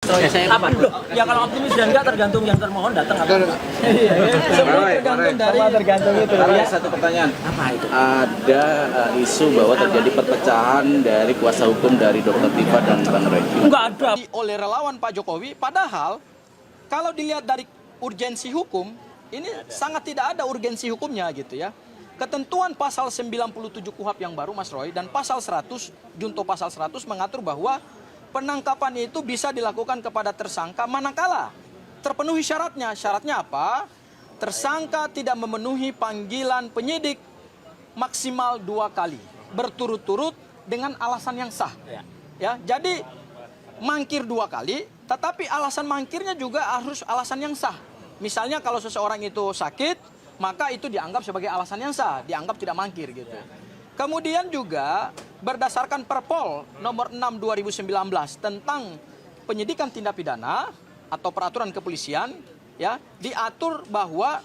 Apa? Ya kalau optimis dan enggak tergantung yang termohon datang apa enggak. Semua tergantung itu. Karena satu pertanyaan. Apa itu? Ada isu bahwa terjadi perpecahan dari kuasa hukum dari Dr. Tifa dan Bang Reki. Enggak ada. Oleh relawan Pak Jokowi, padahal kalau dilihat dari urgensi hukum, ini sangat tidak ada urgensi hukumnya gitu ya. Ketentuan pasal 97 KUHP yang baru Mas Roy dan pasal 100, junto pasal 100 mengatur bahwa penangkapan itu bisa dilakukan kepada tersangka manakala terpenuhi syaratnya. Syaratnya apa? Tersangka tidak memenuhi panggilan penyidik maksimal 2 kali berturut-turut dengan alasan yang sah. Ya, jadi mangkir 2 kali, tetapi alasan mangkirnya juga harus alasan yang sah. Misalnya kalau seseorang itu sakit, maka itu dianggap sebagai alasan yang sah, dianggap tidak mangkir gitu. Kemudian juga berdasarkan Perpol nomor 6 2019 tentang penyidikan tindak pidana atau peraturan kepolisian, ya, diatur bahwa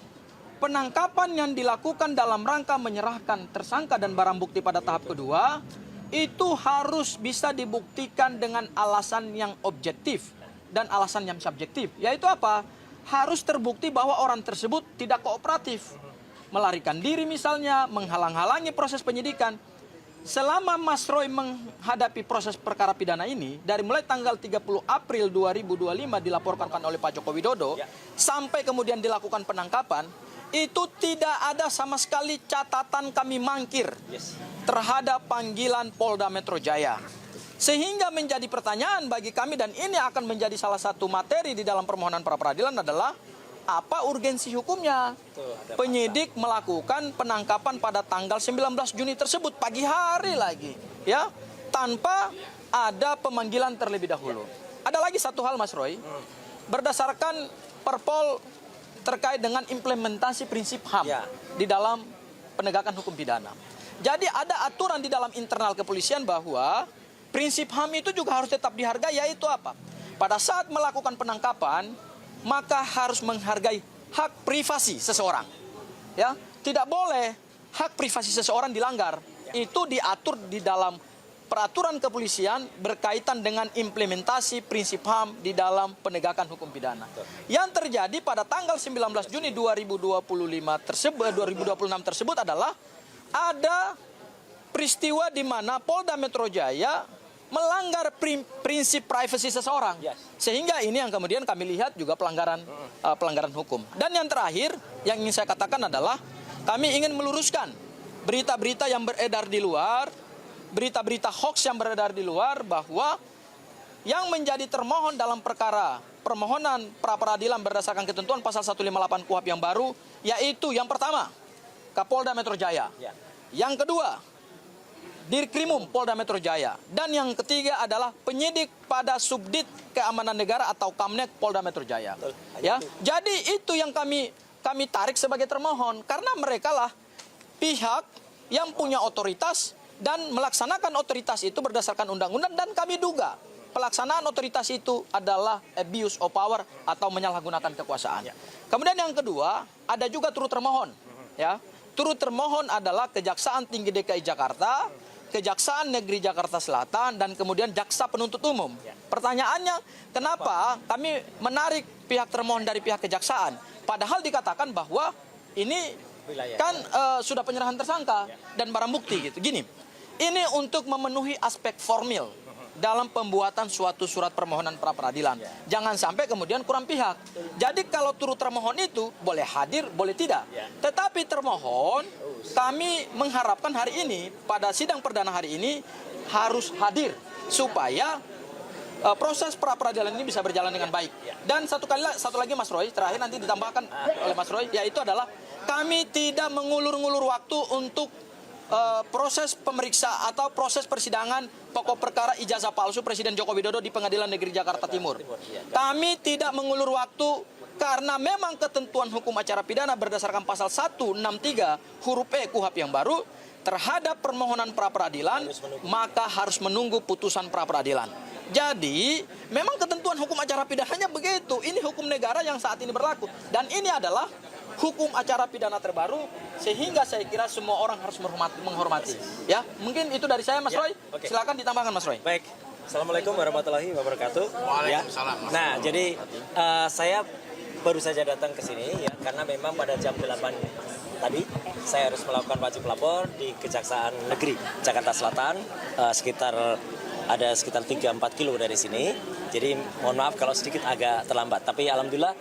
penangkapan yang dilakukan dalam rangka menyerahkan tersangka dan barang bukti pada tahap kedua itu harus bisa dibuktikan dengan alasan yang objektif dan alasan yang subjektif. Yaitu apa? Harus terbukti bahwa orang tersebut tidak kooperatif, melarikan diri misalnya, menghalang-halangi proses penyidikan. Selama Mas Roy menghadapi proses perkara pidana ini, dari mulai tanggal 30 April 2025 dilaporkan oleh Pak Joko Widodo, sampai kemudian dilakukan penangkapan, itu tidak ada sama sekali catatan kami mangkir terhadap panggilan Polda Metro Jaya. Sehingga menjadi pertanyaan bagi kami, dan ini akan menjadi salah satu materi di dalam permohonan pra peradilan adalah apa urgensi hukumnya penyidik melakukan penangkapan pada tanggal 19 Juni tersebut pagi hari lagi, ya, tanpa ada pemanggilan terlebih dahulu. Ada lagi satu hal Mas Roy, berdasarkan Perpol terkait dengan implementasi prinsip HAM di dalam penegakan hukum pidana. Jadi ada aturan di dalam internal kepolisian bahwa prinsip HAM itu juga harus tetap dihargai, yaitu apa? Pada saat melakukan penangkapan, maka harus menghargai hak privasi seseorang. Ya, tidak boleh hak privasi seseorang dilanggar. Itu diatur di dalam peraturan kepolisian berkaitan dengan implementasi prinsip HAM di dalam penegakan hukum pidana. Yang terjadi pada tanggal 19 Juni 2026 tersebut adalah ada peristiwa di mana Polda Metro Jaya melanggar prinsip privasi seseorang, sehingga ini yang kemudian kami lihat juga pelanggaran hukum. Dan yang terakhir yang ingin saya katakan adalah kami ingin meluruskan berita-berita yang beredar di luar, berita-berita hoax yang beredar di luar, bahwa yang menjadi termohon dalam perkara permohonan pra peradilan berdasarkan ketentuan pasal 158 KUHP yang baru, yaitu yang pertama Kapolda Metro Jaya, yang kedua Dirkrimum Polda Metro Jaya, dan yang ketiga adalah penyidik pada Subdit Keamanan Negara atau Kamnek Polda Metro Jaya. Ya, jadi itu yang kami tarik sebagai termohon, karena mereka lah pihak yang punya otoritas dan melaksanakan otoritas itu berdasarkan undang-undang, dan kami duga pelaksanaan otoritas itu adalah abuse of power atau menyalahgunakan kekuasaan. Kemudian yang kedua, ada juga turut termohon. Ya, turut termohon adalah Kejaksaan Tinggi DKI Jakarta, Kejaksaan Negeri Jakarta Selatan, dan kemudian Jaksa Penuntut Umum. Pertanyaannya, kenapa kami menarik pihak termohon dari pihak kejaksaan? Padahal dikatakan bahwa ini kan sudah penyerahan tersangka dan barang bukti gitu. Gini, ini untuk memenuhi aspek formil dalam pembuatan suatu surat permohonan pra peradilan. Jangan sampai kemudian kurang pihak. Jadi kalau turut termohon itu boleh hadir, boleh tidak. Tetapi termohon, kami mengharapkan hari ini, pada sidang perdana hari ini, harus hadir supaya proses pra peradilan ini bisa berjalan dengan baik. Dan satu lagi Mas Roy, terakhir nanti ditambahkan oleh Mas Roy, yaitu adalah kami tidak mengulur-ngulur waktu untuk proses pemeriksa atau proses persidangan pokok perkara ijazah palsu Presiden Joko Widodo di Pengadilan Negeri Jakarta Timur. Kami tidak mengulur waktu karena memang ketentuan hukum acara pidana berdasarkan pasal 163 huruf E KUHP yang baru terhadap permohonan pra peradilan, maka harus menunggu putusan pra peradilan. Jadi, memang ketentuan hukum acara pidananya begitu. Ini hukum negara yang saat ini berlaku, dan ini adalah hukum acara pidana terbaru, sehingga saya kira semua orang harus menghormati. Ya, mungkin itu dari saya, Mas Roy. Silakan ditambahkan, Mas Roy. Baik. Assalamualaikum warahmatullahi wabarakatuh. Waalaikumsalam. Nah, jadi saya baru saja datang ke sini ya karena memang pada jam 8 tadi saya harus melakukan wajib lapor di Kejaksaan Negeri Jakarta Selatan sekitar 3-4 kilo dari sini. Jadi mohon maaf kalau sedikit agak terlambat. Tapi alhamdulillah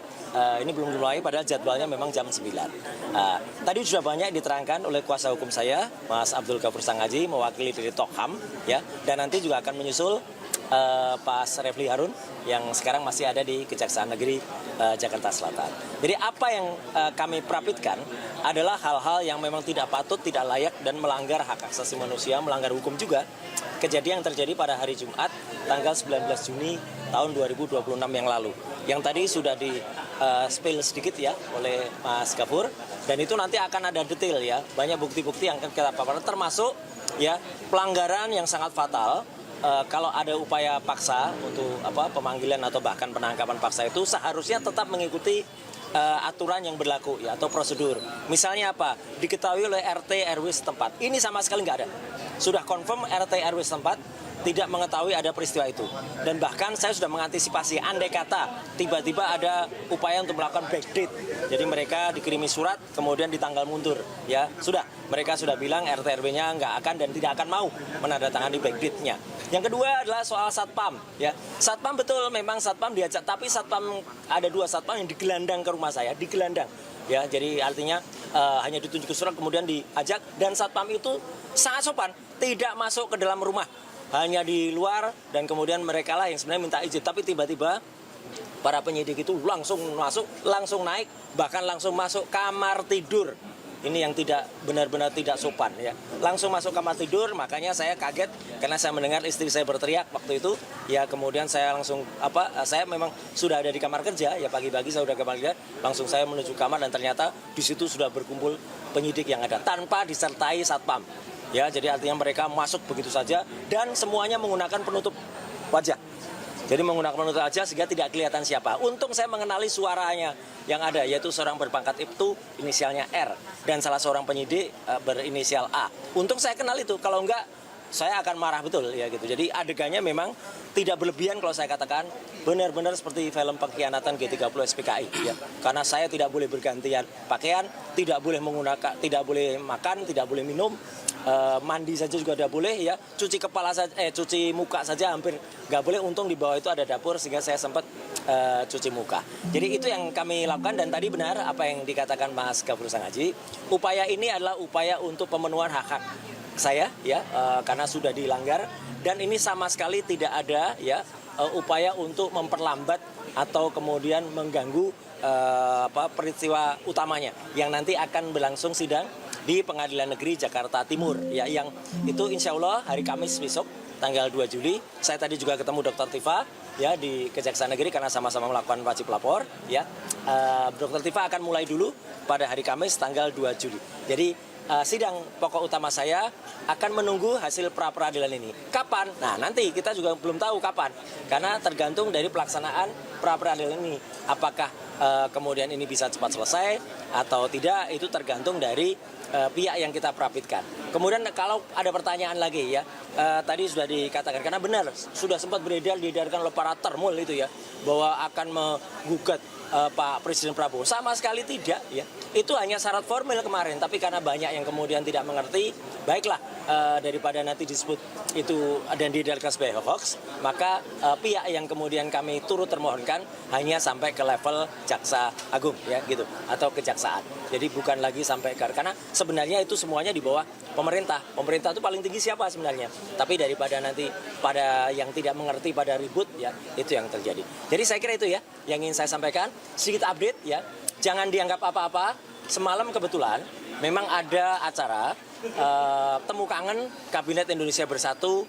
ini belum dimulai padahal jadwalnya memang jam 9. Tadi sudah banyak diterangkan oleh kuasa hukum saya, Mas Abdul Ghafur Sangaji, mewakili dari Tokham ya, dan nanti juga akan menyusul Pak Refli Harun yang sekarang masih ada di Kejaksaan Negeri Jakarta Selatan. Jadi apa yang kami prapitkan adalah hal-hal yang memang tidak patut, tidak layak dan melanggar hak asasi manusia, melanggar hukum juga. Kejadian yang terjadi pada hari Jumat tanggal 19 Juni tahun 2026 yang lalu. Yang tadi sudah di spill sedikit ya oleh Mas Ghafur, dan itu nanti akan ada detail ya, banyak bukti-bukti yang akan kita paparkan termasuk ya pelanggaran yang sangat fatal. Kalau ada upaya paksa untuk pemanggilan atau bahkan penangkapan paksa itu seharusnya tetap mengikuti aturan yang berlaku ya atau prosedur. Misalnya apa? Diketahui oleh RT RW setempat. Ini sama sekali nggak ada. Sudah confirm RT RW setempat tidak mengetahui ada peristiwa itu. Dan bahkan saya sudah mengantisipasi andai kata tiba-tiba ada upaya untuk melakukan backdate. Jadi mereka dikirimi surat kemudian ditanggal mundur ya. Sudah, mereka sudah bilang RT RW-nya nggak akan dan tidak akan mau menandatangani backdate-nya. Yang kedua adalah soal satpam ya. Satpam betul memang satpam diajak, tapi satpam ada 2 satpam yang digelandang ke rumah saya, digelandang. Ya, jadi artinya hanya ditunjuk surat kemudian diajak, dan satpam itu sangat sopan, tidak masuk ke dalam rumah. Hanya di luar, dan kemudian mereka lah yang sebenarnya minta izin, tapi tiba-tiba para penyidik itu langsung masuk, langsung naik, bahkan langsung masuk kamar tidur. Ini yang tidak benar-benar tidak sopan ya. Langsung masuk kamar tidur, makanya saya kaget karena saya mendengar istri saya berteriak waktu itu. Ya kemudian saya langsung saya memang sudah ada di kamar kerja ya, pagi-pagi saya sudah ke kamar kerja, langsung saya menuju kamar dan ternyata di situ sudah berkumpul penyidik yang ada tanpa disertai satpam. Ya, jadi artinya mereka masuk begitu saja dan semuanya menggunakan penutup wajah. Jadi menggunakan penutup wajah sehingga tidak kelihatan siapa. Untung saya mengenali suaranya yang ada, yaitu seorang berpangkat Ibtu, inisialnya R, dan salah seorang penyidik berinisial A. Untung saya kenal itu, kalau enggak saya akan marah betul ya gitu. Jadi adegannya memang tidak berlebihan kalau saya katakan, benar-benar seperti film pengkhianatan G30 SPKI ya. Karena saya tidak boleh bergantian pakaian, tidak boleh menggunakan, tidak boleh makan, tidak boleh minum. Mandi saja juga tidak boleh ya, cuci kepala saja, cuci muka saja hampir nggak boleh. Untung di bawah itu ada dapur sehingga saya sempat cuci muka. Jadi itu yang kami lakukan, dan tadi benar apa yang dikatakan Mas Ghafur Sangaji. Upaya ini adalah upaya untuk pemenuhan hak-hak saya ya, karena sudah dilanggar, dan ini sama sekali tidak ada ya upaya untuk memperlambat atau kemudian mengganggu peristiwa utamanya yang nanti akan berlangsung sidang di Pengadilan Negeri Jakarta Timur ya, yang itu insya Allah hari Kamis besok tanggal 2 Juli. Saya tadi juga ketemu Dr. Tifa ya di Kejaksaan Negeri karena sama-sama melakukan wajib lapor ya. Dr. Tifa akan mulai dulu pada hari Kamis tanggal 2 Juli. Jadi sidang pokok utama saya akan menunggu hasil pra-peradilan ini. Kapan? Nah, nanti kita juga belum tahu kapan. Karena tergantung dari pelaksanaan pra-peradilan ini. Apakah kemudian ini bisa cepat selesai atau tidak, itu tergantung dari pihak yang kita prapitkan. Kemudian kalau ada pertanyaan lagi ya, tadi sudah dikatakan, karena benar sudah sempat diedarkan oleh para termul itu ya, bahwa akan menggugat Pak Presiden Prabowo. Sama sekali tidak ya. Itu hanya syarat formil kemarin, tapi karena banyak yang kemudian tidak mengerti, baiklah daripada nanti disebut itu dan diedarkan sebagai hoax, maka pihak yang kemudian kami turut termohonkan hanya sampai ke level Jaksa Agung ya gitu, atau kejaksaan. Jadi bukan lagi sampai karena sebenarnya itu semuanya di bawah pemerintah. Pemerintah itu paling tinggi siapa sebenarnya? Tapi daripada nanti pada yang tidak mengerti pada ribut ya, itu yang terjadi. Jadi saya kira itu ya yang ingin saya sampaikan. Sedikit update ya. Jangan dianggap apa-apa. Semalam kebetulan memang ada acara temu kangen Kabinet Indonesia Bersatu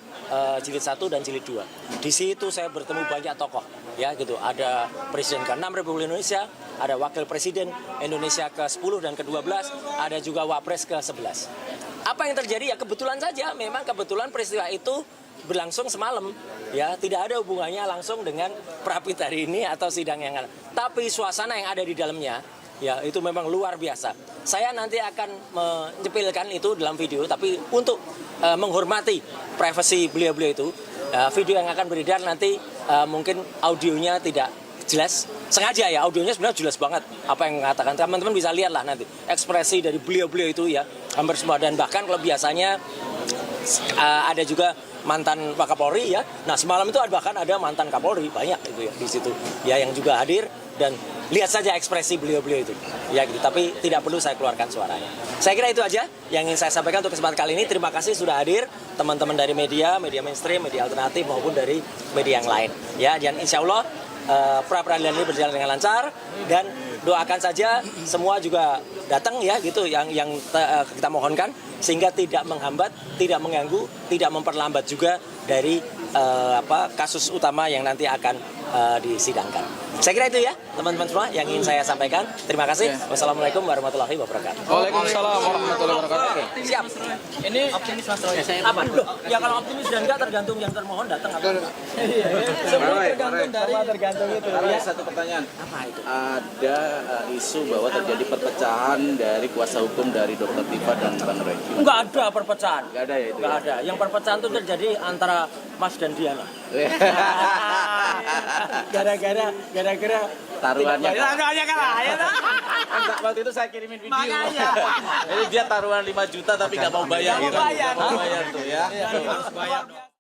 jilid 1 dan jilid 2. Di situ saya bertemu banyak tokoh ya gitu. Ada Presiden ke-6 Republik Indonesia, ada Wakil Presiden Indonesia ke-10 dan ke-12, ada juga Wapres ke-11. Apa yang terjadi ya kebetulan saja, memang kebetulan peristiwa itu berlangsung semalam ya, tidak ada hubungannya langsung dengan prapit hari ini atau sidang yang ada. Tapi suasana yang ada di dalamnya ya itu memang luar biasa. Saya nanti akan menyepilkan itu dalam video, tapi untuk menghormati privasi beliau-beliau itu, video yang akan beredar nanti mungkin audionya tidak jelas, sengaja ya, audionya sebenarnya jelas banget apa yang mengatakan. Teman-teman bisa lihat lah nanti ekspresi dari beliau-beliau itu ya, hampir semua. Dan bahkan kalau biasanya ada juga mantan Wakapolri ya. Nah semalam itu bahkan ada mantan Kapolri, banyak itu ya di situ ya yang juga hadir, dan lihat saja ekspresi beliau-beliau itu ya gitu. Tapi tidak perlu saya keluarkan suaranya. Saya kira itu aja yang ingin saya sampaikan untuk kesempatan kali ini. Terima kasih sudah hadir teman-teman dari media mainstream, media alternatif maupun dari media yang lain ya. Dan insya Allah pra peradilan ini berjalan dengan lancar, dan doakan saja semua juga datang ya gitu yang kita mohonkan, sehingga tidak menghambat, tidak mengganggu, tidak memperlambat juga dari kasus utama yang nanti akan disidangkan. Saya kira itu ya teman-teman semua yang ingin saya sampaikan. Terima kasih. Wassalamualaikum warahmatullahi wabarakatuh. Waalaikumsalam warahmatullahi wabarakatuh. Oke, siap. Ini optimis Mas Roy. Apa? Loh, ya kalau optimis dan enggak tergantung yang termohon datang apa. Iya. Semua tergantung itu. Ada satu pertanyaan. Apa itu? Ada isu bahwa terjadi perpecahan dari kuasa hukum dari Dr. Tifa dan Bang Roy. Enggak ada perpecahan. Enggak ada ya itu. Enggak ada. Yang perpecahan itu terjadi antara Mas dan Diana. Gara-gara Taruhannya. taruhannya kalah ya. Kan waktu itu saya kirimin video. Makanya. Jadi dia taruhan 5 juta tapi nggak mau bayar. Nggak mau bayar. Nggak mau bayar tuh ya. Harus bayar.